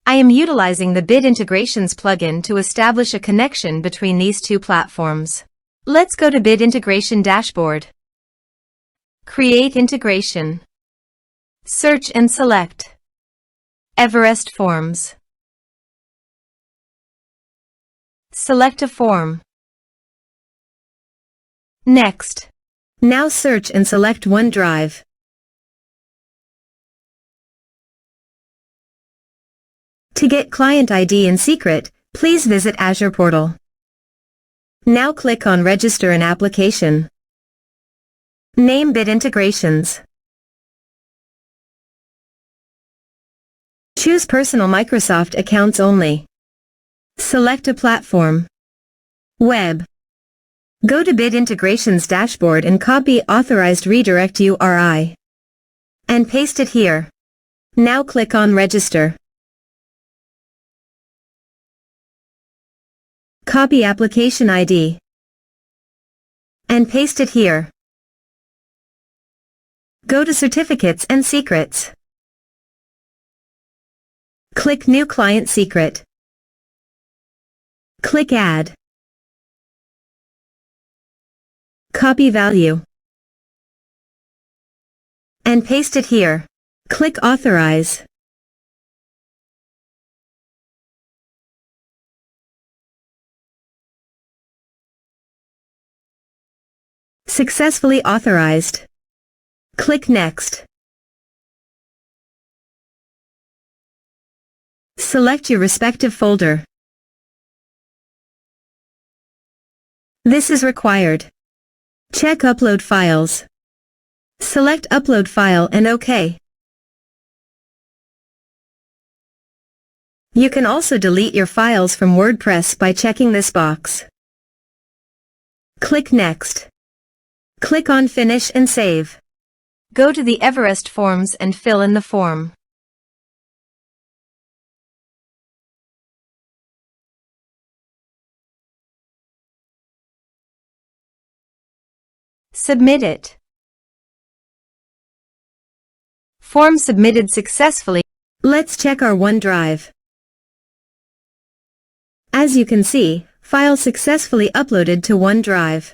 I am utilizing the Bit Integrations plugin to establish a connection between these two platforms. Let's go to Bit Integration Dashboard. Create integration. Search and select Everest Forms. Select a form. Next. Now search and select OneDrive. To get client ID and secret, please visit Azure Portal. Now click on Register an application. Name Bit Integrations. Choose Personal Microsoft Accounts only. Select a platform. Web. Go to Bit Integrations Dashboard and copy Authorized Redirect URI. And paste it here. Now click on Register. Copy application ID. And paste it here. Go to Certificates and Secrets. Click New Client Secret. Click Add. Copy value. And paste it here. Click Authorize. Successfully authorized. Click Next. Select your respective folder. This is required. Check Upload Files. Select Upload File and OK. You can also delete your files from WordPress by checking this box. Click Next. Click on Finish and Save. Go to the Everest Forms and fill in the form. Submit it. Form submitted successfully. Let's check our OneDrive. As you can see, file successfully uploaded to OneDrive.